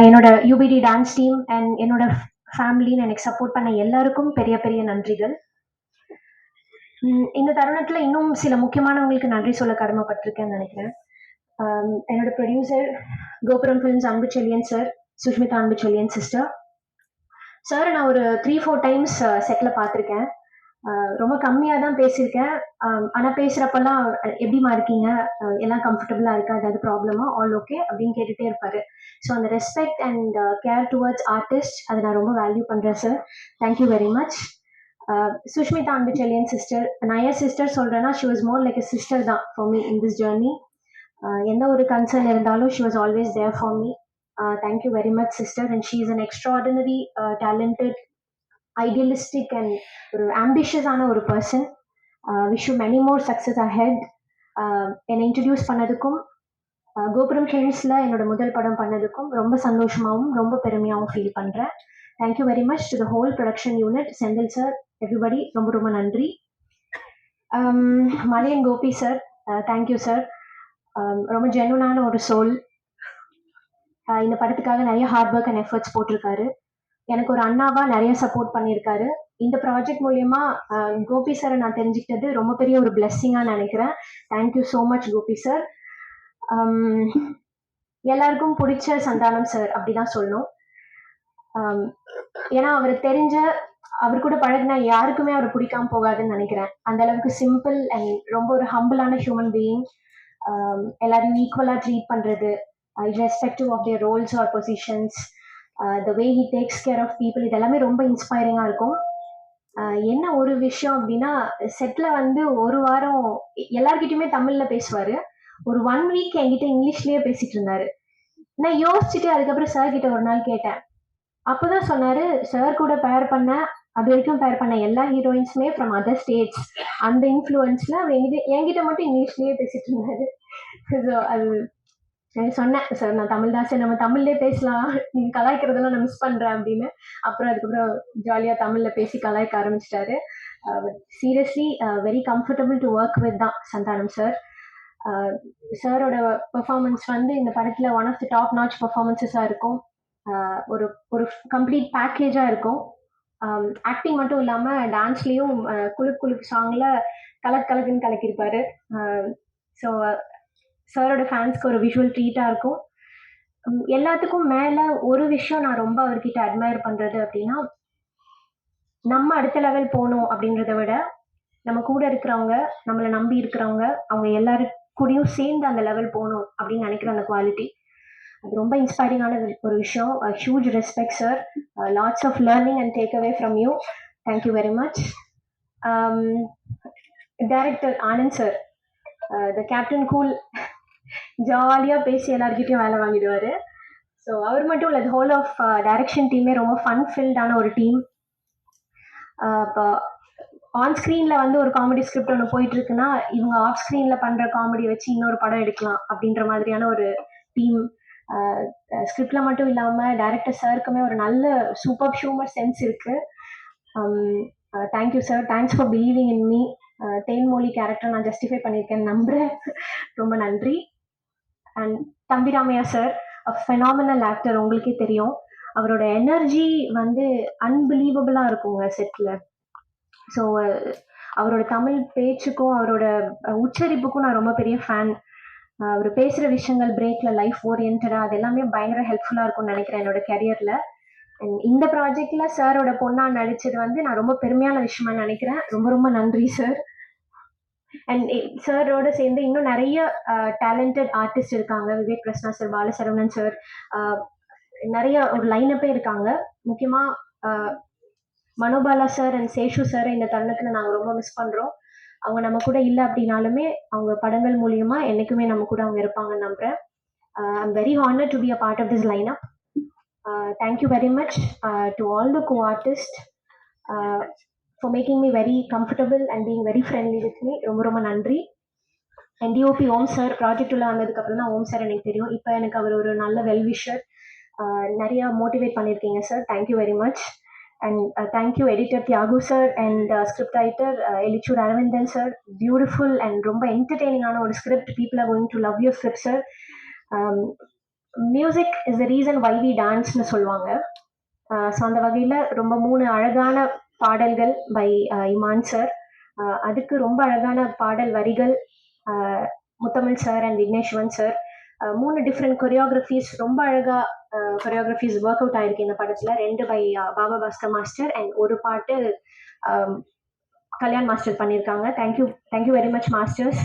என்னோட UPT dance team and என்னோட ஃபேமிலின்னு எனக்கு சப்போர்ட் பண்ண எல்லாருக்கும் பெரிய பெரிய நன்றிகள். இந்த தருணத்தில் இன்னும் சில முக்கியமானவங்களுக்கு நன்றி சொல்ல கடமைப்பட்டிருக்கேன்னு நினைக்கிறேன். என்னோட ப்ரொடியூசர் கோபுரம் films Anbuchezhiyan sir, Sushmita Anbuchezhiyan sister. Sir நான் ஒரு 3-4 டைம்ஸ் செட்டில் பார்த்துருக்கேன். ரொம்ப கம்மியாக தான் பேசியிருக்கேன். ஆனால் பேசுகிறப்பெல்லாம் எப்படிமா இருக்கீங்க, எல்லாம் கம்ஃபர்டபுளாக இருக்கா, ஏதாவது ப்ராப்ளமா, ஆல் ஓகே அப்படின்னு கேட்டுகிட்டே இருப்பார். ஸோ அந்த respect and care towards artist அதை நான் ரொம்ப வேல்யூ பண்ணுறேன் sir. Thank you very much. Sushmita Anbuchezhiyan sister, நான் ஏன் சிஸ்டர் சொல்கிறேன்னா, she was more like a sister தான் for me in this journey. எந்த ஒரு கன்சர்ன் இருந்தாலும் she was always there for me. Thank you very much sister. And she is an extraordinary talented idealistic and ஒரு ஆம்பிஷியஸான ஒரு person. Wish you many more success ahead. என்னை introduce பண்ணதுக்கும் கோபுரம் ஃபிலிம்ஸில் என்னோட முதல் படம் பண்ணதுக்கும் ரொம்ப சந்தோஷமாகவும் ரொம்ப பெருமையாகவும் ஃபீல் பண்ணுறேன். Thank you very much to the whole production unit, Senthil sir, everybody ரொம்ப ரொம்ப நன்றி. Malaiyan Gopi sir, thank you sir. ரொம்ப ஜென்யூனான ஒரு சோல். இந்த படத்துக்காக நிறைய ஹார்ட் ஒர்க் அண்ட் எஃபர்ட்ஸ் போட்டிருக்காரு. எனக்கு ஒரு அண்ணாவா நிறைய சப்போர்ட் பண்ணியிருக்காரு. இந்த ப்ராஜெக்ட் மூலயமா கோபி சாரை நான் தெரிஞ்சுக்கிட்டது ரொம்ப பெரிய ஒரு பிளெஸ்ஸிங்காக நினைக்கிறேன். Thank you so much Gopi sir. எல்லாருக்கும் பிடிச்ச சந்தானம் சார் அப்படிதான் சொல்லணும். ஏன்னா அவருக்கு தெரிஞ்ச, அவர் கூட பழகினா யாருக்குமே அவர் பிடிக்காம போகாதுன்னு நினைக்கிறேன். அந்த அளவுக்கு சிம்பிள் அண்ட் ரொம்ப ஒரு ஹம்பிளான ஹியூமன் பீயிங். எல்லாரையும் ஈக்குவலாக ட்ரீட் பண்ணுறது, irrespective of their roles or positions, the way he takes care of people, இதெல்லாமே ரொம்ப இன்ஸ்பைரிங்காக இருக்கும். என்ன ஒரு விஷயம் அப்படின்னா, செட்டில் வந்து ஒரு வாரம் எல்லார்கிட்டையுமே தமிழில் பேசுவார். ஒரு 1 வீக் என்கிட்ட இங்கிலீஷ்லேயே பேசிட்டு இருந்தாரு. நான் யோசிச்சுட்டு அதுக்கப்புறம் சார் கிட்ட ஒரு நாள் கேட்டேன். அப்போதான் சொன்னாரு, சார் கூட பேர் பண்ண, அது வரைக்கும் பேர் பண்ண எல்லா ஹீரோயின்ஸுமே ஃப்ரம் அதர் ஸ்டேட்ஸ். அந்த இன்ஃப்ளூயன்ஸில் அவர் என்கிட்ட மட்டும் இங்கிலீஷ்லேயே பேசிட்டு இருந்தாரு. ஸோ அது சொன்னேன், சார் நான் தமிழ் தான் சார், நம்ம தமிழ்லேயே பேசலாம், நீங்கள் கலாய்க்கிறதெல்லாம் நான் மிஸ் பண்ணுறேன் அப்படின்னு. அப்புறம் அதுக்கப்புறம் ஜாலியாக தமிழில் பேசி கலாய்க்க ஆரம்பிச்சிட்டாரு. Seriously very comfortable to work with தான் சந்தானம் சார். சாரோட பெர்ஃபார்மன்ஸ் வந்து இந்த படத்தில் one of the top notch பெர்ஃபார்மன்ஸஸாக இருக்கும். ஒரு ஒரு கம்ப்ளீட் பேக்கேஜாக இருக்கும். ஆக்டிங் மட்டும் இல்லாமல் டான்ஸ்லேயும் குலுக் குலுக் சாங்கில் கலக்குன்னு கலக்கியிருப்பாரு. ஸோ சாரோட ஃபேன்ஸ்க்கு ஒரு விஷுவல் ட்ரீட்டாக இருக்கும். எல்லாத்துக்கும் மேலே ஒரு விஷயம் நான் ரொம்ப அவர்கிட்ட அட்மையர் பண்ணுறது அப்படின்னா, நம்ம அடுத்த லெவல் போகணும் அப்படின்றத விட, நம்ம கூட இருக்கிறவங்க, நம்மளை நம்பி இருக்கிறவங்க, அவங்க எல்லாரு கூடயும் சேர்ந்து அந்த லெவல் போகணும் அப்படின்னு நினைக்கிற அந்த குவாலிட்டி, அது ரொம்ப இன்ஸ்பைரிங்கான ஒரு விஷயம். Huge respect sir. Lots of learning and take away from you. Thank you very much. Director Anand sir, the captain cool, ஜாலியாக பேசி எல்லாருக்கிட்டையும் வேலை வாங்கிடுவார். ஸோ அவர் மட்டும் இல்லை, ஹோல் ஆஃப் டைரக்ஷன் டீமே ரொம்ப ஃபன் ஃபில்டான ஒரு டீம். இப்போ ஆன் ஸ்க்ரீனில் வந்து ஒரு காமெடி ஸ்கிரிப்ட் ஒன்று போயிட்டுருக்குன்னா, இவங்க ஆஃப் ஸ்க்ரீனில் பண்ணுற காமெடி வச்சு இன்னொரு படம் எடுக்கலாம் அப்படின்ற மாதிரியான ஒரு டீம். ஸ்கிரிப்டில் மட்டும் இல்லாமல் டைரக்டர் சாருக்குமே ஒரு நல்ல சூப்பர் ஹியூமர் சென்ஸ் இருக்குது. Thank you sir, thanks for believing in me. Thenmozhi character நான் ஜஸ்டிஃபை பண்ணியிருக்கேன்னு நம்புகிறேன். ரொம்ப நன்றி. And Thambi Ramaiah sir, phenomenal actor, உங்களுக்கே தெரியும். அவரோட எனர்ஜி வந்து அன்பிலீவபிளாக இருக்குங்க செட்டில். ஸோ அவரோட தமிழ் பேச்சுக்கும் அவரோட உச்சரிப்புக்கும் நான் ரொம்ப பெரிய ஃபேன். அவர் பேசுகிற விஷயங்கள் பிரேக்கில் லைஃப் ஓரியன்டாக அது எல்லாமே பயங்கர ஹெல்ப்ஃபுல்லாக இருக்கும்னு நினைக்கிறேன் என்னோட கெரியரில். அண்ட் இந்த ப்ராஜெக்டில் சாரோட பொண்ணாக நடித்தது வந்து நான் ரொம்ப பெருமையான விஷயமா நினைக்கிறேன். ரொம்ப ரொம்ப நன்றி சார். அண்ட் சாரோட சேர்ந்து இன்னும் நிறைய டேலண்டட் ஆர்டிஸ்ட் இருக்காங்க. விவேக் பிரசன்னா சார், பாலசரவணன் சார், நிறைய ஒரு லைனப்பே இருக்காங்க. முக்கியமாக மனோபாலா சார் அண்ட் சேஷு சாரை இந்த தருணத்தில் நாங்கள் ரொம்ப மிஸ் பண்ணுறோம். அவங்க நம்ம கூட இல்லை அப்படின்னாலுமே அவங்க படங்கள் மூலியமா என்றைக்குமே நம்ம கூட அவங்க இருப்பாங்கன்னு நம்புகிறேன். I'm very honoured to be a part of this lineup. Thank you very much to all the co artist for making me very comfortable and being very friendly with me. ரொம்ப ரொம்ப நன்றி. And DOP Om sir, project உள்ள வந்ததுக்கப்புறம் தான் ஓம் sir எனக்கு தெரியும். இப்போ எனக்கு அவர் ஒரு நல்ல வெல்விஷர். நிறைய மோட்டிவேட் பண்ணியிருக்கீங்க sir. Thank you very much. And thank you editor Thiyagu sir and script writer Elichoor Aravindan sir. Beautiful and ரொம்ப என்டர்டெய்னிங்கான ஒரு script. People are going to love your script sir. Music is the reason why we டான்ஸ்னு சொல்லுவாங்க. So அந்த வகையில் ரொம்ப 3 அழகான பாடல்கள் பை இமான் சார். அதுக்கு ரொம்ப அழகான பாடல் வரிகள் Muthamizh sir and Vigneswaran sir. 3 different choreographies ரொம்ப அழகாக கொரியோகிராஃபிஸ் ஒர்க் அவுட் ஆயிருக்கு இந்த படத்தில். 2 by Baba Bhaskar master and ஒரு பாட்டு கல்யாண் மாஸ்டர் பண்ணியிருக்காங்க. Thank you very much masters.